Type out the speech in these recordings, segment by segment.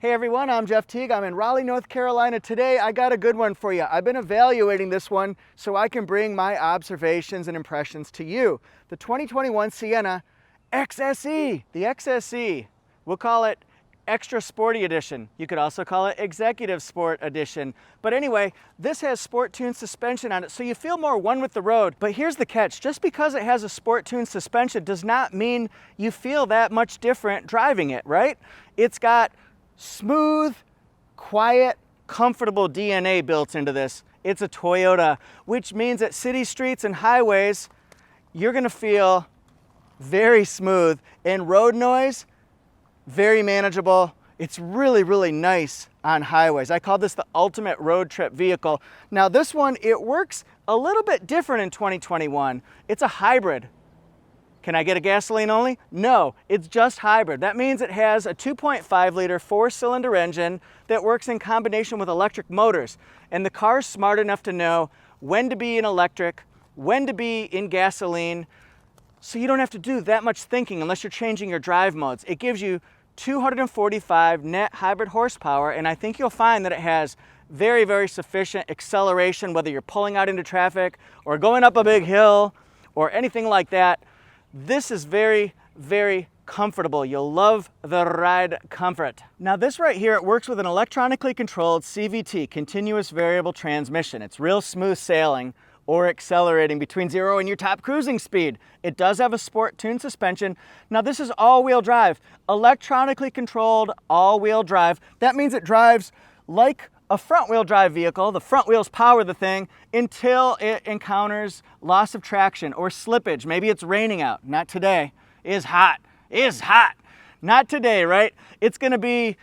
Hey everyone, I'm Jeff Teague. I'm in Raleigh, North Carolina. Today I got a good one for you. I've been evaluating this one so I can bring my observations and impressions to you. The 2021 Sienna XSE. The XSE, we'll call it Extra Sporty Edition. You could also call it Executive Sport Edition. But anyway, this has sport tuned suspension on it, so you feel more one with the road. But here's the catch. Just because it has a sport tuned suspension does not mean you feel that much different driving it, right? It's got smooth, quiet, comfortable DNA built into this. It's a Toyota, which means that city streets and highways, you're gonna feel very smooth, and road noise, very manageable. It's really, really nice on highways. I call this the ultimate road trip vehicle. Now this one, it works a little bit different in 2021. It's a hybrid. Can I get a gasoline only? No, it's just hybrid. That means it has a 2.5 liter 4-cylinder engine that works in combination with electric motors. And the car's smart enough to know when to be in electric, when to be in gasoline, so you don't have to do that much thinking unless you're changing your drive modes. It gives you 245 net hybrid horsepower, and I think you'll find that it has very, very sufficient acceleration, whether you're pulling out into traffic or going up a big hill or anything like that. This is very, very comfortable. You'll love the ride comfort. Now this right here, it works with an electronically controlled CVT, continuous variable transmission. It's real smooth sailing or accelerating between 0 and your top cruising speed. It does have a sport tuned suspension. Now this is all-wheel drive, electronically controlled all-wheel drive. That means it drives like a front-wheel drive vehicle. The front wheels power the thing until it encounters loss of traction or slippage. Maybe it's raining out. Not today. It's hot. It's hot. Not today, right? It's gonna be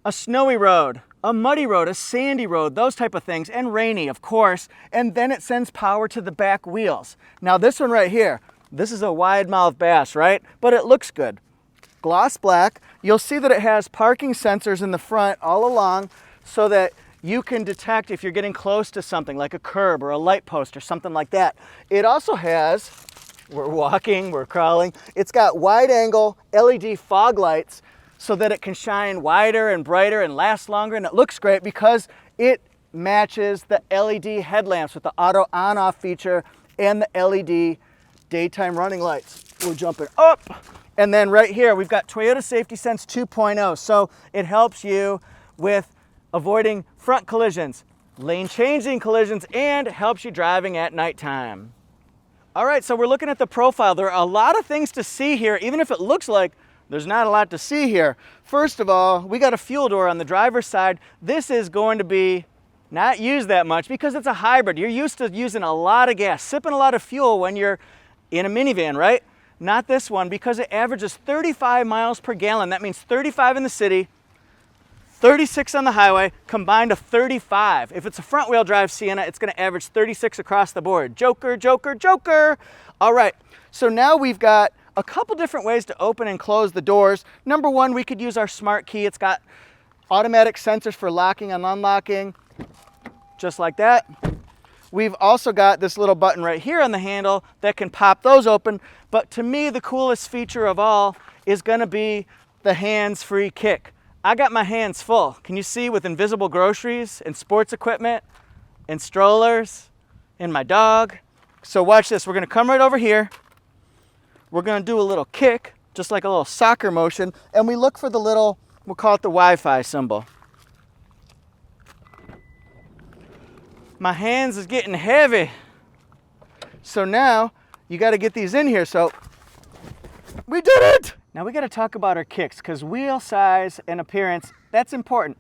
a snowy road, a muddy road, a sandy road, those type of things, and rainy, of course. And then it sends power to the back wheels. Now this one right here, this is a wide mouth bass, right? But it looks good. Gloss black. You'll see that it has parking sensors in the front all along so that you can detect if you're getting close to something like a curb or a light post or something like that. It also has, we're walking, we're crawling, it's got wide angle LED fog lights so that it can shine wider and brighter and last longer, and it looks great because it matches the LED headlamps with the auto on-off feature and the LED daytime running lights. We're jumping up. And then right here, we've got Toyota Safety Sense 2.0. So it helps you with avoiding front collisions, lane changing collisions, and helps you driving at nighttime. All right, so we're looking at the profile. There are a lot of things to see here, even if it looks like there's not a lot to see here. First of all, we got a fuel door on the driver's side. This is going to be not used that much because it's a hybrid. You're used to using a lot of gas, sipping a lot of fuel when you're in a minivan, right? Not this one, because it averages 35 miles per gallon. That means 35 in the city, 36 on the highway, combined to 35. If it's a front wheel drive Sienna, it's gonna average 36 across the board. Joker, joker, joker. All right, so now we've got a couple different ways to open and close the doors. Number one, we could use our smart key. It's got automatic sensors for locking and unlocking, just like that. We've also got this little button right here on the handle that can pop those open. But to me, the coolest feature of all is gonna be the hands-free kick. I got my hands full. Can you see, with invisible groceries and sports equipment and strollers and my dog? So watch this. We're gonna come right over here. We're gonna do a little kick, just like a little soccer motion, and we look for the little, we'll call it the Wi-Fi symbol. My hands is getting heavy. So now you gotta get these in here. So we did it! Now we gotta talk about our kicks, because wheel size and appearance, that's important.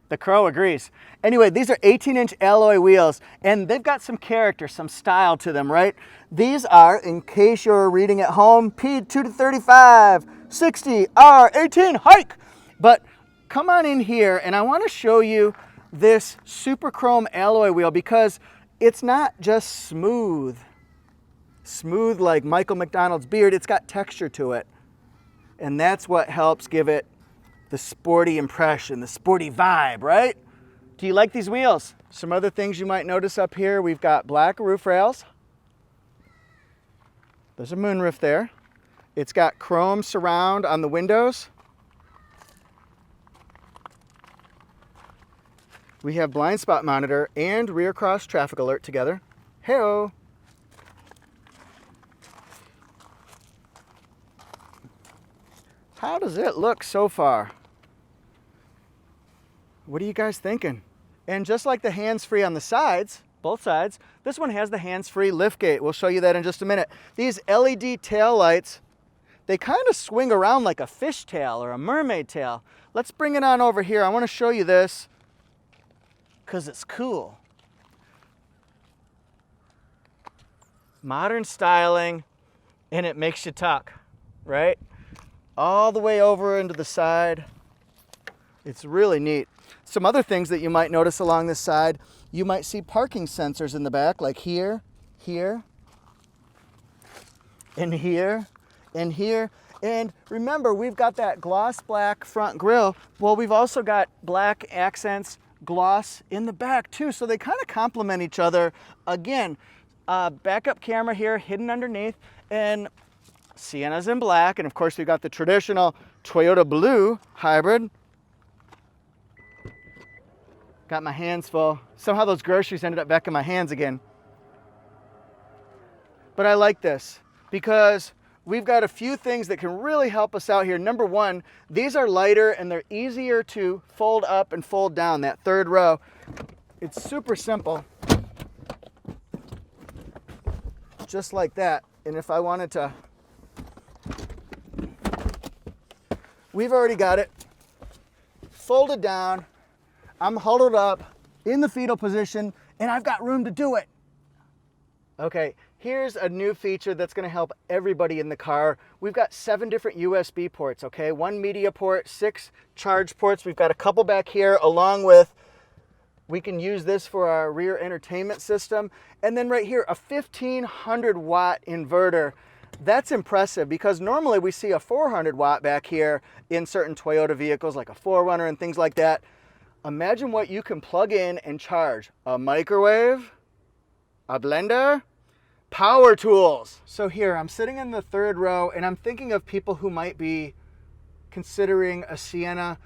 The crow agrees. Anyway, these are 18-inch alloy wheels, and they've got some character, some style to them, right? These are, in case you're reading at home, P2 to 35, 60, R18, hike! But come on in here, and I wanna show you this super chrome alloy wheel, because it's not just smooth like Michael McDonald's beard. It's got texture to it, and that's what helps give it the sporty impression, the sporty vibe, right? Do you like these wheels? Some other things you might notice up here, we've got black roof rails. There's a moonroof there. It's got chrome surround on the windows. We have blind spot monitor and rear cross traffic alert together. Hey-o. How does it look so far? What are you guys thinking? And just like the hands-free on the sides, both sides, this one has the hands-free liftgate. We'll show you that in just a minute. These LED tail lights, they kind of swing around like a fish tail or a mermaid tail. Let's bring it on over here. I want to show you this because it's cool. Modern styling, and it makes you tuck, right? All the way over into the side. It's really neat. Some other things that you might notice along this side, you might see parking sensors in the back, like here, here, and here, and here. And remember, we've got that gloss black front grille. Well, we've also got black accents, gloss in the back too, so they kind of complement each other. Again, backup camera here hidden underneath, and Sienna's in black, and of course we've got the traditional Toyota blue hybrid. Got my hands full. Somehow those groceries ended up back in my hands again. But I like this because we've got a few things that can really help us out here. Number one, these are lighter and they're easier to fold up and fold down, that third row. It's super simple. Just like that. And if I wanted to, we've already got it folded down. I'm huddled up in the fetal position and I've got room to do it. Okay, here's a new feature that's going to help everybody in the car. We've got 7 different USB ports, okay? 1 media port, 6 charge ports. We've got a couple back here along with, we can use this for our rear entertainment system. And then right here, a 1500 watt inverter. That's impressive because normally we see a 400 watt back here in certain Toyota vehicles like a 4Runner and things like that. Imagine what you can plug in and charge. A microwave, a blender, power tools. So here, I'm sitting in the third row and I'm thinking of people who might be considering a Sienna.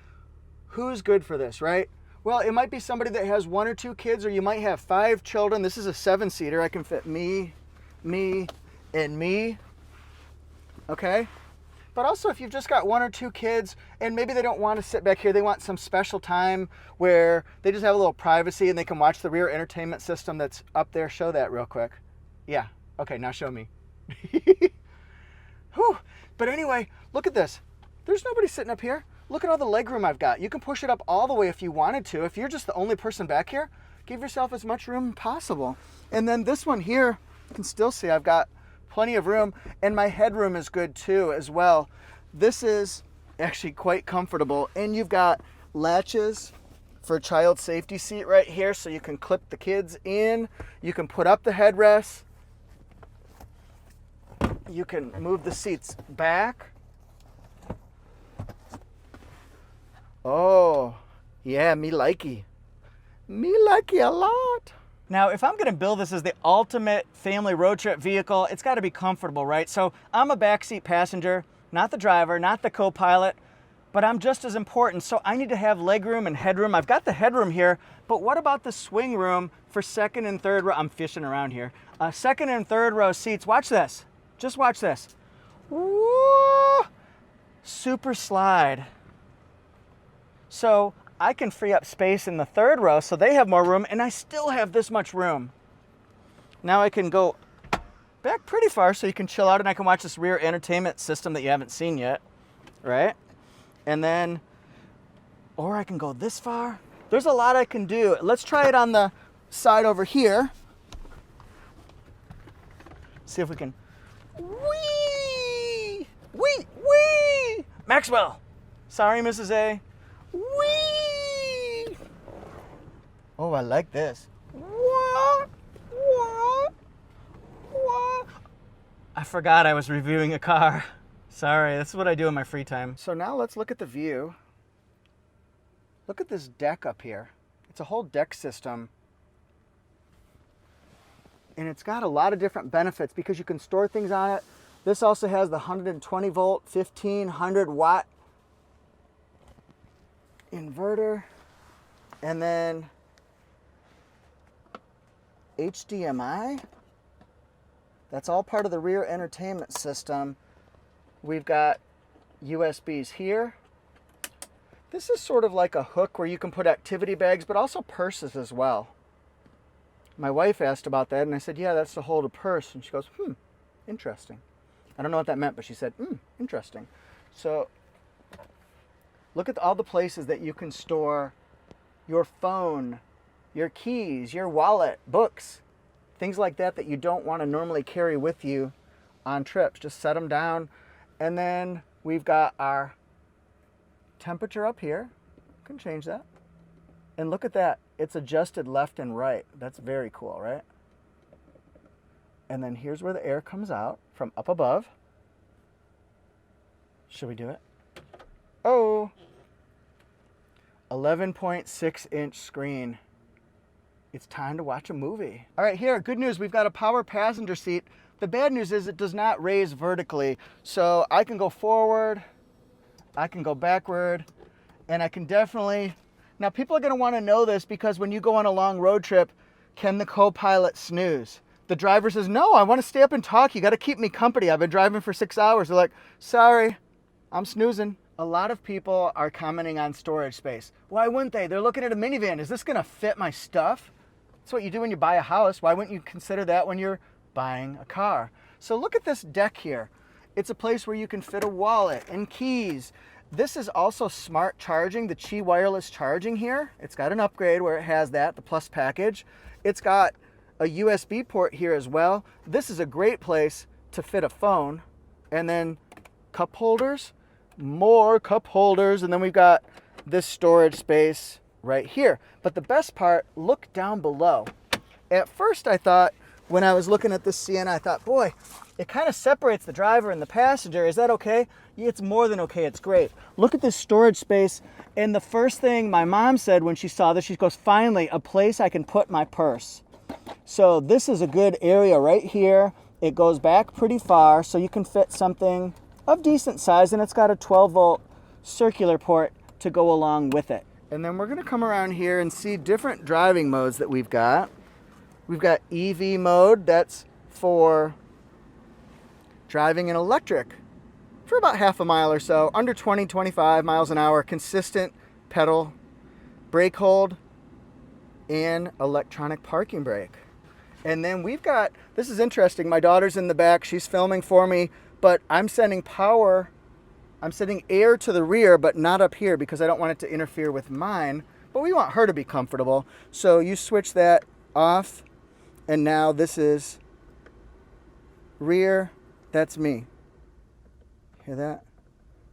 Who's good for this, right? Well, it might be somebody that has 1 or 2 kids, or you might have 5 children. This is a 7-seater. I can fit me, and me, okay? But also if you've just got 1 or 2 kids and maybe they don't want to sit back here, they want some special time where they just have a little privacy and they can watch the rear entertainment system that's up there. Show that real quick. Yeah, okay, now show me. Whew. But anyway, look at this. There's nobody sitting up here. Look at all the leg room I've got. You can push it up all the way if you wanted to. If you're just the only person back here, give yourself as much room possible. And then this one here, you can still see I've got plenty of room, and my headroom is good too as well. This is actually quite comfortable, and you've got latches for a child safety seat right here, so you can clip the kids in. You can put up the headrests. You can move the seats back. Oh, yeah, me likey. Me likey a lot. Now, if I'm going to build this as the ultimate family road trip vehicle, it's got to be comfortable, right? So I'm a backseat passenger, not the driver, not the co-pilot, but I'm just as important. So I need to have legroom and headroom. I've got the headroom here, but what about the swing room for second and third row? I'm fishing around here. Second and third row seats. Watch this. Just watch this. Woo! Super slide. So I can free up space in the third row so they have more room, and I still have this much room. Now I can go back pretty far so you can chill out and I can watch this rear entertainment system that you haven't seen yet, right? And then, or I can go this far. There's a lot I can do. Let's try it on the side over here. See if we can, whee, whee, whee. Maxwell, sorry, Mrs. A. Whee! Oh, I like this. What? What? What? I forgot I was reviewing a car. Sorry, this is what I do in my free time. So now let's look at the view. Look at this deck up here. It's a whole deck system. And it's got a lot of different benefits because you can store things on it. This also has the 120 volt, 1500 watt inverter, and then HDMI. That's all part of the rear entertainment system. We've got USBs here. This is sort of like a hook where you can put activity bags, but also purses as well. My wife asked about that, and I said, yeah, that's to hold a purse. And she goes, interesting. I don't know what that meant, but she said, interesting. So look at all the places that you can store your phone, your keys, your wallet, books, things like that that you don't want to normally carry with you on trips. Just set them down. And then we've got our temperature up here. You can change that. And look at that. It's adjusted left and right. That's very cool, right? And then here's where the air comes out from up above. Should we do it? Oh, 11.6-inch screen. It's time to watch a movie. All right, here, good news. We've got a power passenger seat. The bad news is it does not raise vertically. So I can go forward, I can go backward, and I can definitely... Now, people are going to want to know this because when you go on a long road trip, can the co-pilot snooze? The driver says, no, I want to stay up and talk. You got to keep me company. I've been driving for 6 hours. They're like, sorry, I'm snoozing. A lot of people are commenting on storage space. Why wouldn't they? They're looking at a minivan. Is this going to fit my stuff? That's what you do when you buy a house. Why wouldn't you consider that when you're buying a car? So look at this deck here. It's a place where you can fit a wallet and keys. This is also smart charging, the Qi wireless charging here. It's got an upgrade where it has that, the Plus package. It's got a USB port here as well. This is a great place to fit a phone. And then cup holders, more cup holders, and then we've got this storage space right here. But the best part, look down below. At first I thought, when I was looking at this Sienna, I thought, boy, it kind of separates the driver and the passenger. Is that okay? Yeah, it's more than okay. It's great. Look at this storage space. And the first thing my mom said when she saw this, she goes, finally, a place I can put my purse. So this is a good area right here. It goes back pretty far, so you can fit something of decent size, and it's got a 12-volt circular port to go along with it. And then we're going to come around here and see different driving modes that we've got. We've got EV mode, that's for driving an electric for about half a mile or so, under 20, 25 miles an hour, consistent pedal, brake hold, and electronic parking brake. And then we've got, this is interesting, my daughter's in the back, she's filming for me, but I'm sending power, I'm sending air to the rear, but not up here because I don't want it to interfere with mine, but we want her to be comfortable. So you switch that off, and now this is rear, that's me. Hear that?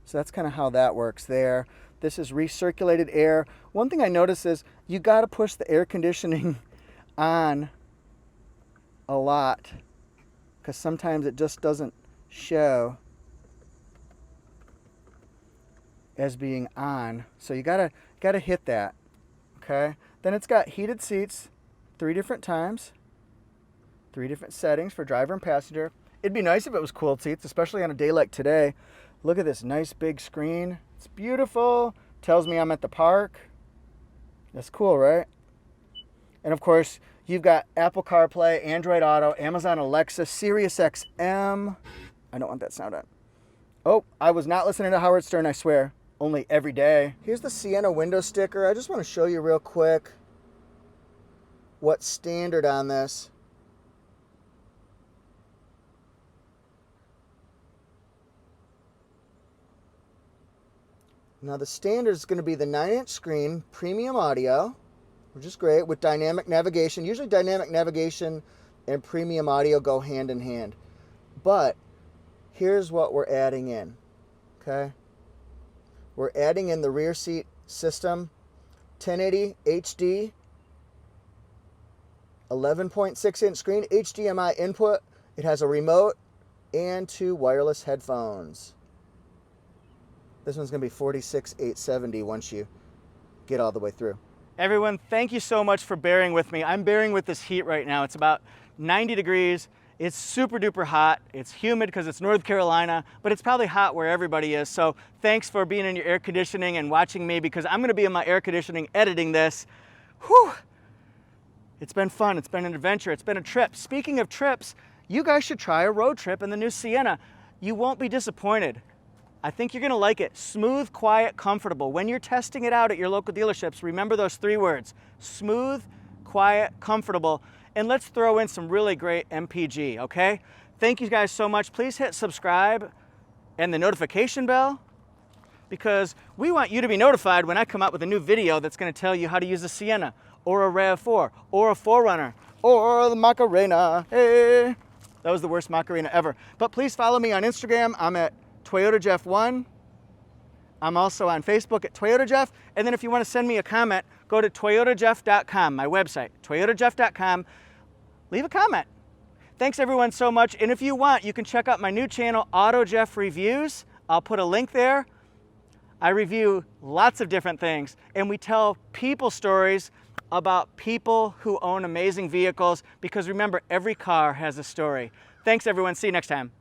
So that's kind of how that works there. This is recirculated air. One thing I notice is you got to push the air conditioning on a lot because sometimes it just doesn't show as being on. So you gotta hit that. Okay. Then it's got heated seats 3 different times, 3 different settings for driver and passenger. It'd be nice if it was cooled seats, especially on a day like today. Look at this nice big screen. It's beautiful. Tells me I'm at the park. That's cool, right? And of course, you've got Apple CarPlay, Android Auto, Amazon Alexa, Sirius XM. I don't want that sound on. Oh, I was not listening to Howard Stern, I swear. Only every day. Here's the Sienna window sticker. I just want to show you real quick what's standard on this. Now the standard is going to be the 9-inch screen, premium audio, which is great, with dynamic navigation. Usually dynamic navigation and premium audio go hand in hand. But here's what we're adding in, okay? We're adding in the rear seat system, 1080 HD, 11.6-inch screen, HDMI input. It has a remote and 2 wireless headphones. This one's going to be $46,870 once you get all the way through. Everyone, thank you so much for bearing with me. I'm bearing with this heat right now. It's about 90 degrees. It's super duper hot. It's humid because it's North Carolina, but it's probably hot where everybody is. So thanks for being in your air conditioning and watching me because I'm going to be in my air conditioning editing this. Whew. It's been fun, it's been an adventure, it's been a trip. Speaking of trips, you guys should try a road trip in the new Sienna. You won't be disappointed. I think you're gonna like it. Smooth, quiet, comfortable. When you're testing it out at your local dealerships, remember those 3 words: smooth, quiet, comfortable, and let's throw in some really great MPG, okay? Thank you guys so much. Please hit subscribe and the notification bell, because we want you to be notified when I come out with a new video that's gonna tell you how to use a Sienna, or a RAV4, or a 4Runner, or the Macarena. Hey, that was the worst Macarena ever. But please follow me on Instagram. I'm at ToyotaJeff1. I'm also on Facebook at ToyotaJeff. And then if you want to send me a comment, go to toyotajeff.com, my website, toyotajeff.com. Leave a comment. Thanks everyone so much. And if you want, you can check out my new channel, AutoJeff Reviews. I'll put a link there. I review lots of different things, and we tell people stories about people who own amazing vehicles, because remember, every car has a story. Thanks everyone. See you next time.